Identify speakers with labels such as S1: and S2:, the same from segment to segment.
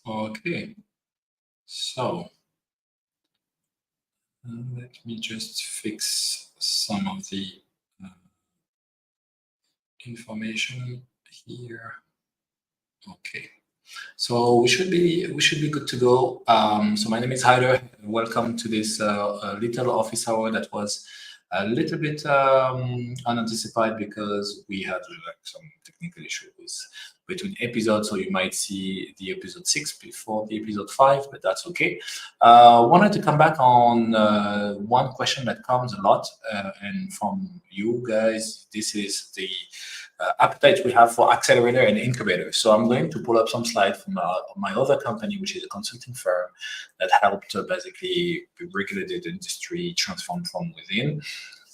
S1: Okay, so let me just fix some of the uh, information here. Okay, so we should be good to go. So my name is Hyder. Welcome to this little office hour that was a little bit unanticipated because we had like some technical issues between episodes. So you might see the episode 6 before the episode 5, but that's okay. Wanted to come back on one question that comes a lot, and from you guys, this is the appetite we have for accelerator and incubator. So I'm going to pull up some slides from my other company, which is a consulting firm that helped basically the regulated industry transform from within.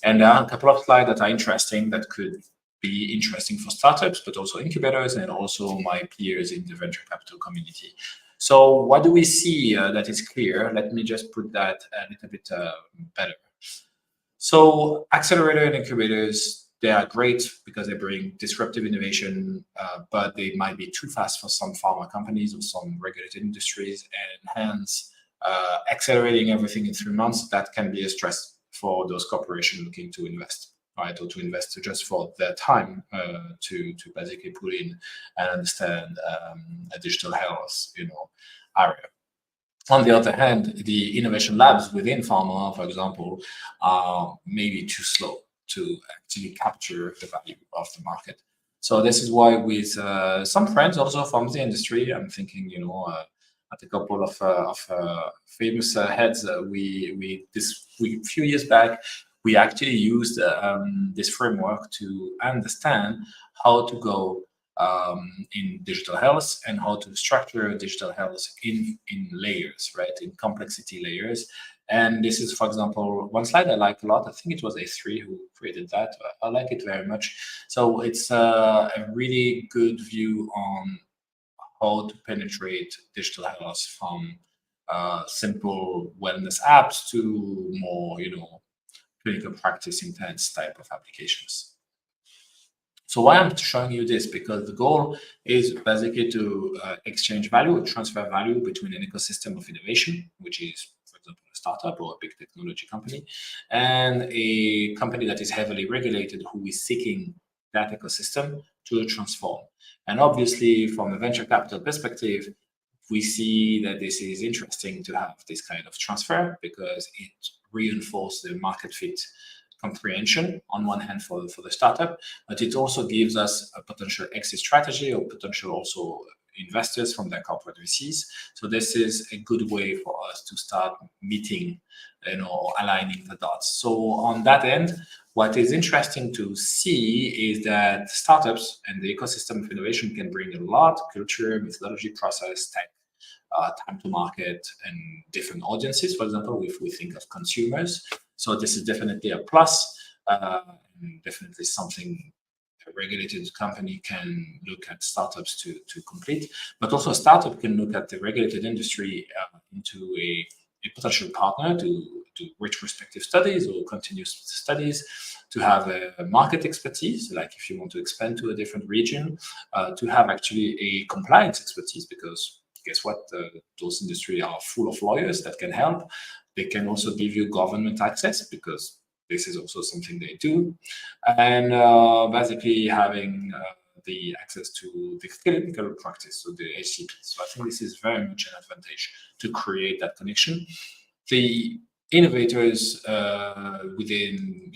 S1: And there are a couple of slides that are interesting that could be interesting for startups, but also incubators and also my peers in the venture capital community. So what do we see that is clear? Let me just put that a little bit better. So accelerator and incubators, they are great because they bring disruptive innovation, but they might be too fast for some pharma companies or some regulated industries, and hence accelerating everything in 3 months, that can be a stress for those corporations looking to invest, right, or to invest just for their time to basically put in and understand a digital health, area. On the other hand, the innovation labs within pharma, for example, are maybe too slow to actually capture the value of the market. So this is why with some friends also from the industry, I'm thinking, at a couple of famous heads, we few years back, we actually used this framework to understand how to go in digital health and how to structure digital health in layers, right? In complexity layers. And this is, for example, one slide I like a lot. I think it was A3 who created that. I like it very much. So it's a really good view on how to penetrate digital health from simple wellness apps to more, clinical practice intense type of applications. So why I'm showing you this? Because the goal is basically to exchange value, transfer value between an ecosystem of innovation, which is, for example, a startup or a big technology company, and a company that is heavily regulated who is seeking that ecosystem to transform. And obviously, from a venture capital perspective, we see that this is interesting to have this kind of transfer because it reinforces the market fit comprehension on one hand for the startup, but it also gives us a potential exit strategy or potential also investors from their corporate VCs. So this is a good way for us to start meeting, aligning the dots. So on that end, what is interesting to see is that startups and the ecosystem of innovation can bring a lot: culture, methodology, process, tech, time to market, and different audiences. For example, if we think of consumers, so this is definitely a plus, and definitely something a regulated company can look at startups to complete, but also a startup can look at the regulated industry into a potential partner to do retrospective studies or continuous studies, to have a market expertise, like if you want to expand to a different region, to have actually a compliance expertise, because guess what? Those industries are full of lawyers that can help. They can also give you government access because this is also something they do. And basically having the access to the clinical practice, so the HCP. So I think this is very much an advantage to create that connection. The innovators within,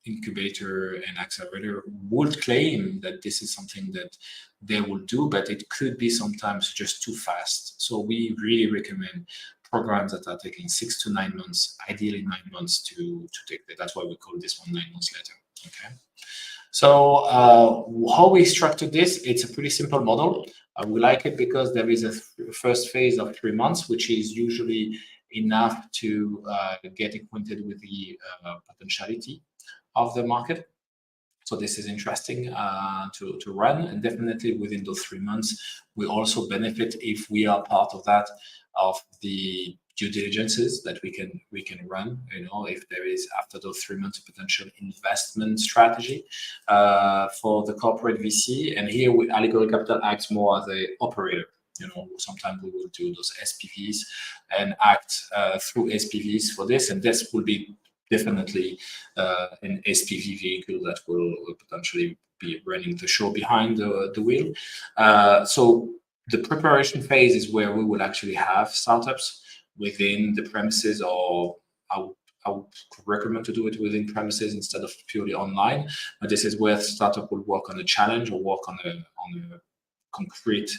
S1: incubator and accelerator would claim that this is something that they will do, but it could be sometimes just too fast. So we really recommend programs that are taking 6 to 9 months, ideally 9 months to take that. That's why we call this one 9 months later. Okay. So how we structured this, it's a pretty simple model. We like it because there is a first phase of 3 months, which is usually enough to get acquainted with the potentiality of the market. So this is interesting to run, and definitely within those 3 months, we also benefit if we are part of that, of the due diligences that we can run. If there is after those 3 months a potential investment strategy for the corporate VC, and here Allegory Capital acts more as a operator. sometimes we will do those SPVs and act through SPVs for this, and this will be definitely an SPV vehicle that will potentially be running the show behind the wheel. So the preparation phase is where we will actually have startups within the premises, or I would recommend to do it within premises instead of purely online. But this is where startup will work on a challenge or work on a concrete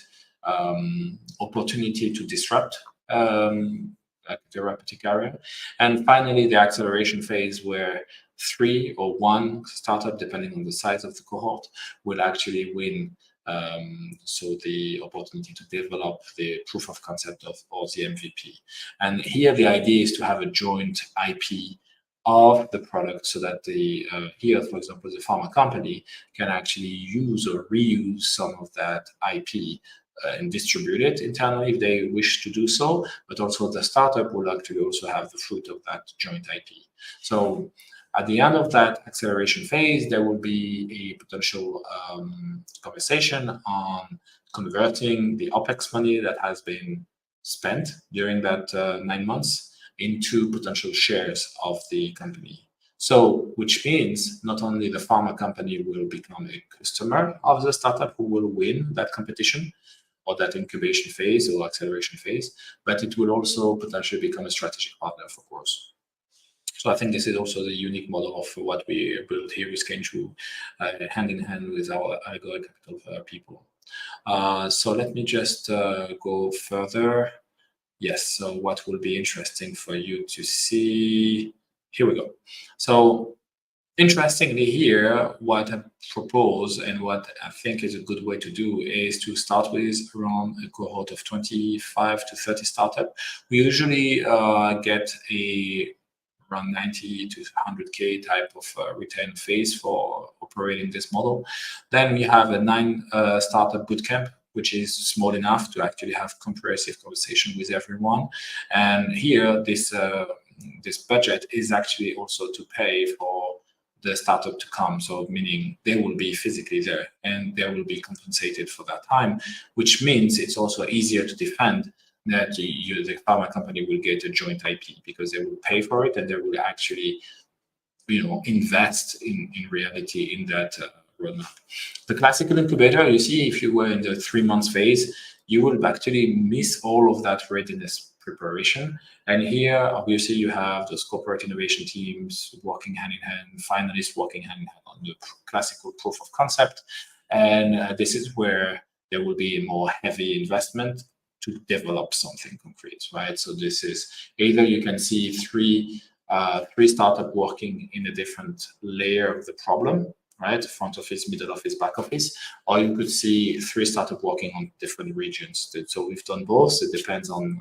S1: opportunity to disrupt a therapeutic area. And finally, the acceleration phase, where 3 or 1 startup, depending on the size of the cohort, will actually win. So the opportunity to develop the proof of concept or the MVP. And here the idea is to have a joint IP of the product, so that here, for example, the pharma company can actually use or reuse some of that IP and distribute it internally if they wish to do so, but also the startup will actually also have the fruit of that joint IP. So at the end of that acceleration phase, there will be a potential conversation on converting the OPEX money that has been spent during that 9 months into potential shares of the company. So, which means not only the pharma company will become a customer of the startup who will win that competition or that incubation phase or acceleration phase, but it will also potentially become a strategic partner, of course. So I think this is also the unique model of what we built here with Kenju, hand in hand with our Allegory Capital people. So let me just go further. Yes, so what will be interesting for you to see? Here we go. So interestingly here, what I propose and what I think is a good way to do is to start with around a cohort of 25 to 30 startup. We usually get around 90 to 100K type of return phase for operating this model. Then we have a 9 startup bootcamp, which is small enough to actually have comprehensive conversation with everyone. And here, this budget is actually also to pay for the startup to come. So meaning they will be physically there and they will be compensated for that time, which means it's also easier to defend that the pharma company will get a joint IP because they will pay for it and they will actually, invest in reality in that roadmap. The classical incubator, you see, if you were in the 3 months phase, you will actually miss all of that readiness preparation. And here, obviously, you have those corporate innovation teams working hand in hand, finalists working hand in hand on the classical proof of concept. And this is where there will be a more heavy investment to develop something concrete, right? So this is either you can see three startups working in a different layer of the problem, right? Front office, middle office, back office, or you could see 3 startups working on different regions. So we've done both. It depends on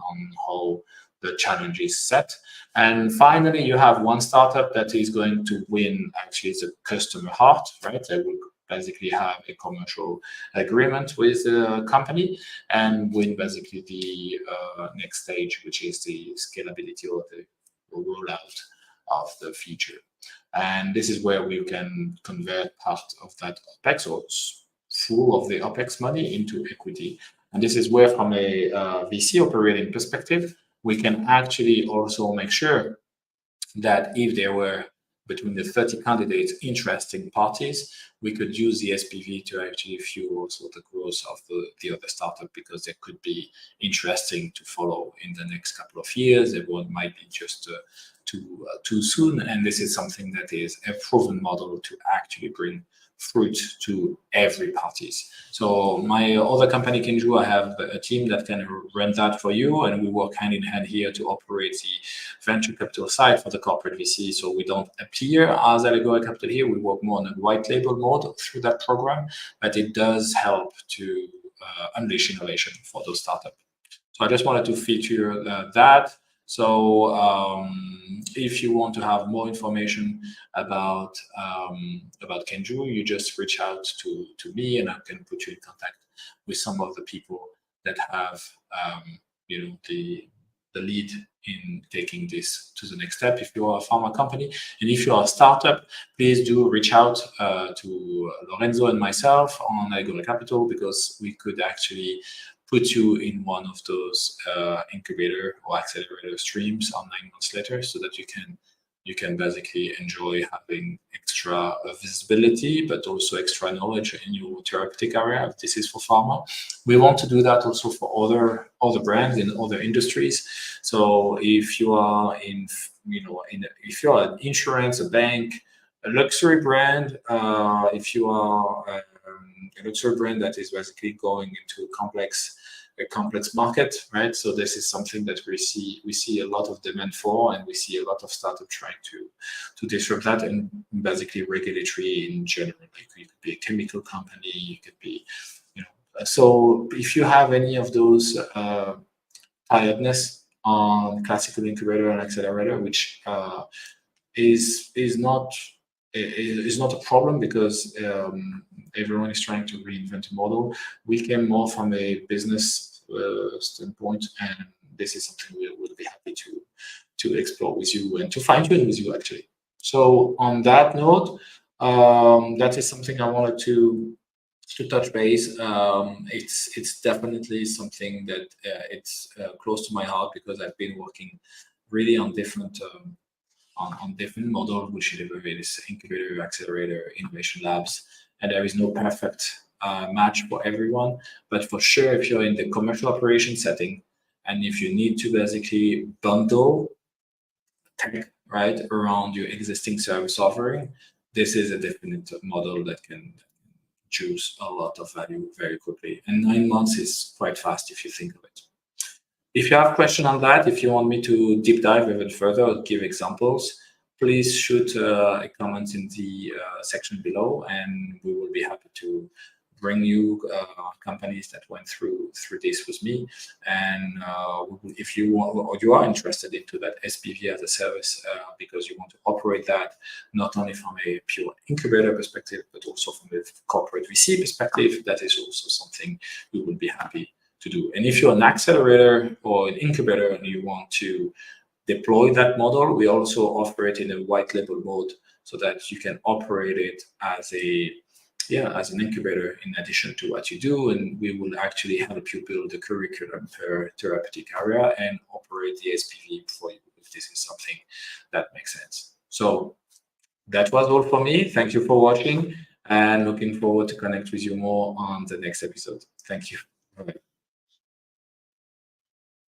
S1: how the challenge is set. And finally, you have 1 startup that is going to win actually the customer heart, right? They will basically have a commercial agreement with the company and win basically the next stage, which is the scalability or the rollout of the feature. And this is where we can convert part of that OPEX or full of the OPEX money into equity. And this is where, from a VC operating perspective, we can actually also make sure that if there were between the 30 candidates interesting parties, we could use the SPV to actually fuel also the growth of the other startup, because they could be interesting to follow in the next couple of years. Everyone might be just too soon, and this is something that is a proven model to actually bring fruit to every parties. So my other company, Kenju, I have a team that can run that for you, and we work hand in hand here to operate the venture capital side for the corporate VC. So we don't appear as Allegory Capital here. We work more on a white label mode through that program, but it does help to unleash innovation for those startups. So I just wanted to feature that. So if you want to have more information about Kenju, you just reach out to me, and I can put you in contact with some of the people that have the lead in taking this to the next step. If you are a pharma company, and if you are a startup, please do reach out to Lorenzo and myself on Allegory Capital, because we could actually put you in one of those incubator or accelerator streams on 9 months later, so that you can basically enjoy having extra visibility, but also extra knowledge in your therapeutic area. This is for pharma. We want to do that also for other brands in other industries. So if you are if you are an insurance, a bank, a luxury brand, if you are a luxury brand that is basically going into a complex market, right? So this is something that we see a lot of demand for, and we see a lot of startups trying to disrupt that, and basically regulatory in general. Like, you could be a chemical company, you could be, so if you have any of those tiredness on classical incubator and accelerator, which is not a problem, because everyone is trying to reinvent a model. We came more from a business standpoint, and this is something we'll be happy to explore with you and to fine tune with you, actually. So on that note, that is something I wanted to touch base. It's definitely something that it's close to my heart, because I've been working really on different models, which deliver this incubator, accelerator, innovation labs, and there is no perfect match for everyone. But for sure, if you're in the commercial operation setting, and if you need to basically bundle tech right around your existing service offering, this is a definite model that can choose a lot of value very quickly. And 9 months is quite fast if you think of it. If you have questions on that, if you want me to deep dive even further or give examples, please shoot a comment in the section below, and we will be happy to bring you companies that went through this with me. And if you want, or you are interested into that SPV as a service, because you want to operate that not only from a pure incubator perspective, but also from a corporate VC perspective, that is also something we will be happy to do. And if you're an accelerator or an incubator and you want to deploy that model, we also offer it in a white label mode, so that you can operate it as an incubator in addition to what you do, and we will actually help you build the curriculum per therapeutic area and operate the SPV for you, if this is something that makes sense. So that was all for me. Thank you for watching, and looking forward to connect with you more on the next episode. Thank you. Bye.